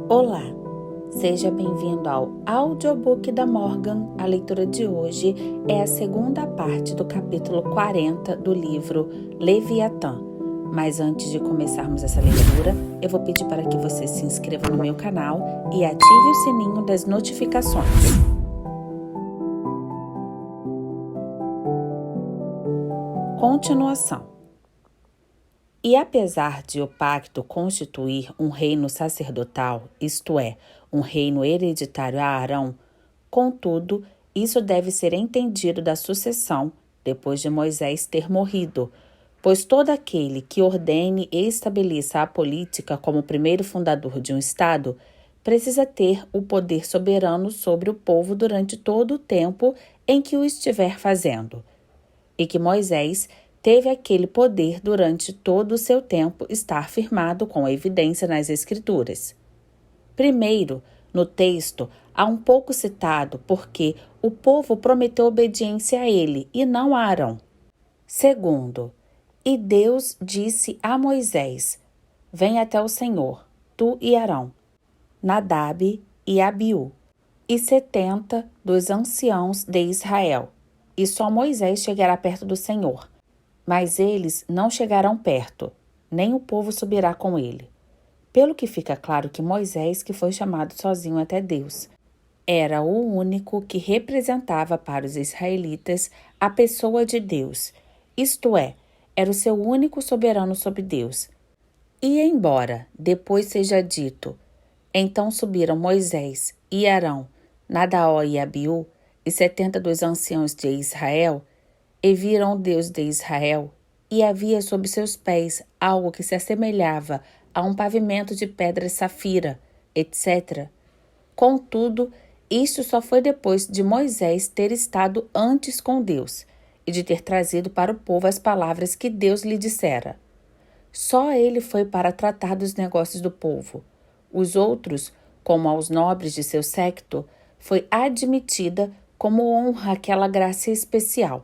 Olá, seja bem-vindo ao audiobook da Morgan. A leitura de hoje é a segunda parte do capítulo 40 do livro Leviatã. Mas antes de começarmos essa leitura, eu vou pedir para que você se inscreva no meu canal e ative o sininho das notificações. Continuação. E apesar de o pacto constituir um reino sacerdotal, isto é, um reino hereditário a Arão, contudo, isso deve ser entendido da sucessão, depois de Moisés ter morrido, pois todo aquele que ordene e estabeleça a política como primeiro fundador de um Estado, precisa ter o poder soberano sobre o povo durante todo o tempo em que o estiver fazendo. E que Moisés teve aquele poder durante todo o seu tempo estar firmado com evidência nas Escrituras. Primeiro, no texto, há um pouco citado porque o povo prometeu obediência a ele e não a Arão. Segundo, e Deus disse a Moisés: vem até o Senhor, tu e Arão, Nadab e Abiú, e 70 dos anciãos de Israel, e só Moisés chegará perto do Senhor. Mas eles não chegarão perto, nem o povo subirá com ele. Pelo que fica claro que Moisés, que foi chamado sozinho até Deus, era o único que representava para os israelitas a pessoa de Deus, isto é, era o seu único soberano sobre Deus. E embora depois seja dito, então subiram Moisés e Arão, Nadaó e Abiú, e 70 dos anciãos de Israel, e viram o Deus de Israel, e havia sob seus pés algo que se assemelhava a um pavimento de pedras safira, etc. Contudo, isto só foi depois de Moisés ter estado antes com Deus e de ter trazido para o povo as palavras que Deus lhe dissera. Só ele foi para tratar dos negócios do povo. Os outros, como aos nobres de seu séquito, foi admitida como honra aquela graça especial,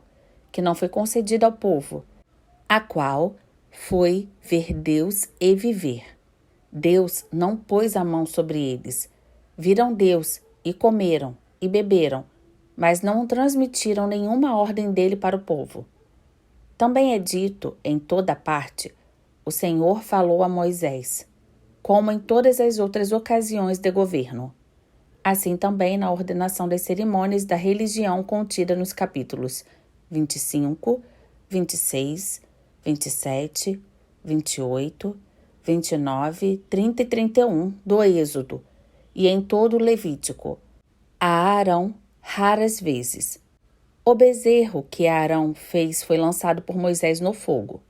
que não foi concedida ao povo, a qual foi ver Deus e viver. Deus não pôs a mão sobre eles. Viram Deus e comeram e beberam, mas não transmitiram nenhuma ordem dele para o povo. Também é dito em toda parte, o Senhor falou a Moisés, como em todas as outras ocasiões de governo. Assim também na ordenação das cerimônias da religião contida nos capítulos 25, 26, 27, 28, 29, 30 e 31 do Êxodo, e em todo o Levítico, a Arão raras vezes. O bezerro que Arão fez foi lançado por Moisés no fogo.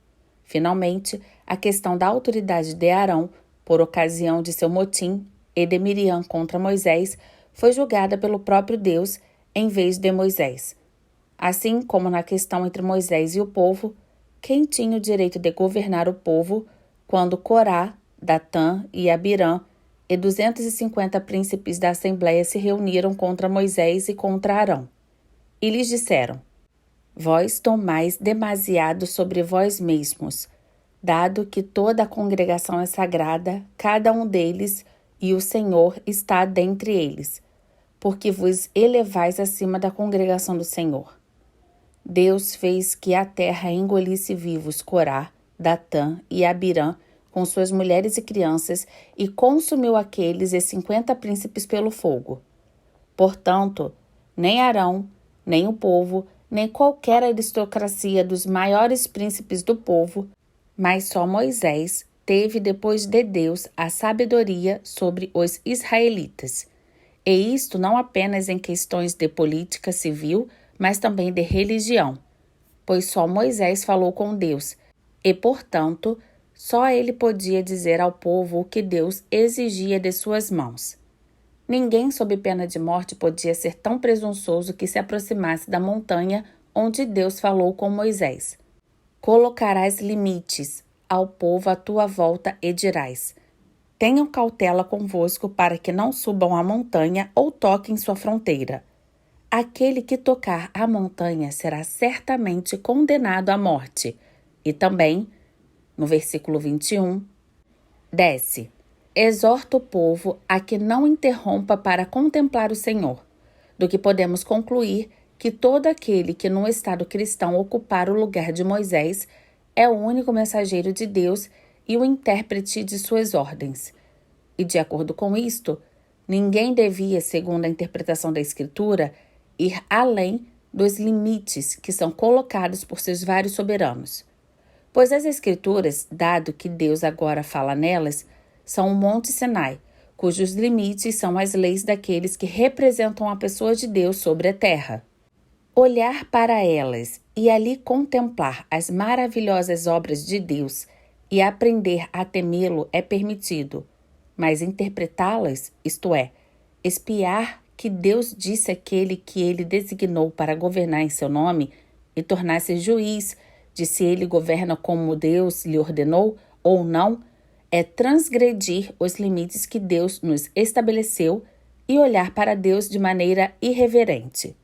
Finalmente, a questão da autoridade de Arão, por ocasião de seu motim e de Miriam contra Moisés, foi julgada pelo próprio Deus em vez de Moisés. Assim como na questão entre Moisés e o povo, quem tinha o direito de governar o povo quando Corá, Datã e Abirã e 250 príncipes da Assembleia se reuniram contra Moisés e contra Arão. E lhes disseram: vós tomais demasiado sobre vós mesmos, dado que toda a congregação é sagrada, cada um deles, e o Senhor está dentre eles, porque vos elevais acima da congregação do Senhor. Deus fez que a terra engolisse vivos Corá, Datã e Abirã com suas mulheres e crianças e consumiu aqueles e 50 príncipes pelo fogo. Portanto, nem Arão, nem o povo, nem qualquer aristocracia dos maiores príncipes do povo, mas só Moisés teve depois de Deus a sabedoria sobre os israelitas. E isto não apenas em questões de política civil, mas também de religião, pois só Moisés falou com Deus, e, portanto, só ele podia dizer ao povo o que Deus exigia de suas mãos. Ninguém sob pena de morte podia ser tão presunçoso que se aproximasse da montanha onde Deus falou com Moisés. Colocarás limites ao povo à tua volta e dirás: tenham cautela convosco para que não subam a montanha ou toquem sua fronteira. Aquele que tocar a montanha será certamente condenado à morte. E também, no versículo 21, desce, exorta o povo a que não interrompa para contemplar o Senhor, do que podemos concluir que todo aquele que no estado cristão ocupar o lugar de Moisés é o único mensageiro de Deus e o intérprete de suas ordens. E de acordo com isto, ninguém devia, segundo a interpretação da Escritura, ir além dos limites que são colocados por seus vários soberanos. Pois as Escrituras, dado que Deus agora fala nelas, são o Monte Sinai, cujos limites são as leis daqueles que representam a pessoa de Deus sobre a terra. Olhar para elas e ali contemplar as maravilhosas obras de Deus e aprender a temê-lo é permitido, mas interpretá-las, isto é, espiar que Deus disse àquele que ele designou para governar em seu nome e tornar-se juiz de se ele governa como Deus lhe ordenou ou não, é transgredir os limites que Deus nos estabeleceu e olhar para Deus de maneira irreverente.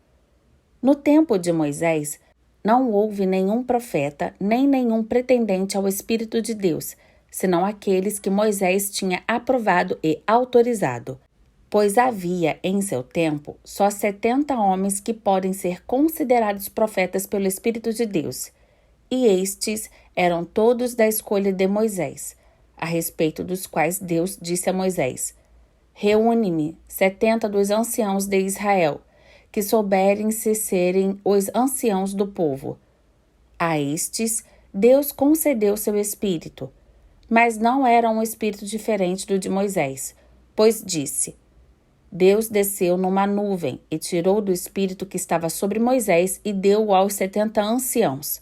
No tempo de Moisés, não houve nenhum profeta nem nenhum pretendente ao Espírito de Deus, senão aqueles que Moisés tinha aprovado e autorizado, pois havia em seu tempo só 70 homens que podem ser considerados profetas pelo Espírito de Deus, e estes eram todos da escolha de Moisés, a respeito dos quais Deus disse a Moisés: reúne-me 70 dos anciãos de Israel, que souberem se serem os anciãos do povo. A estes, Deus concedeu seu espírito, mas não era um espírito diferente do de Moisés, pois disse: Deus desceu numa nuvem e tirou do espírito que estava sobre Moisés e deu-o aos 70 anciãos.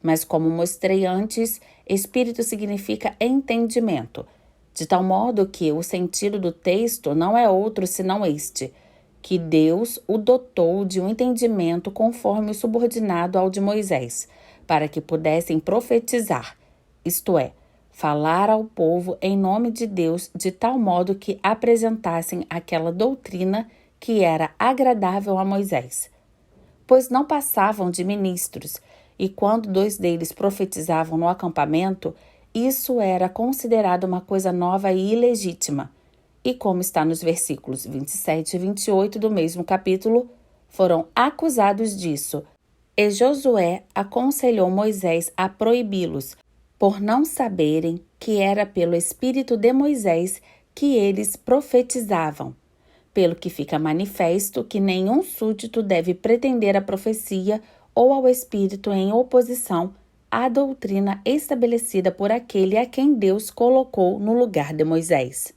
Mas como mostrei antes, espírito significa entendimento, de tal modo que o sentido do texto não é outro senão este: que Deus o dotou de um entendimento conforme o subordinado ao de Moisés, para que pudessem profetizar, isto é, falar ao povo em nome de Deus de tal modo que apresentassem aquela doutrina que era agradável a Moisés. Pois não passavam de ministros, e quando 2 deles profetizavam no acampamento, isso era considerado uma coisa nova e ilegítima. E como está nos versículos 27 e 28 do mesmo capítulo, foram acusados disso. E Josué aconselhou Moisés a proibi-los, por não saberem que era pelo Espírito de Moisés que eles profetizavam. Pelo que fica manifesto que nenhum súdito deve pretender a profecia ou ao Espírito em oposição à doutrina estabelecida por aquele a quem Deus colocou no lugar de Moisés.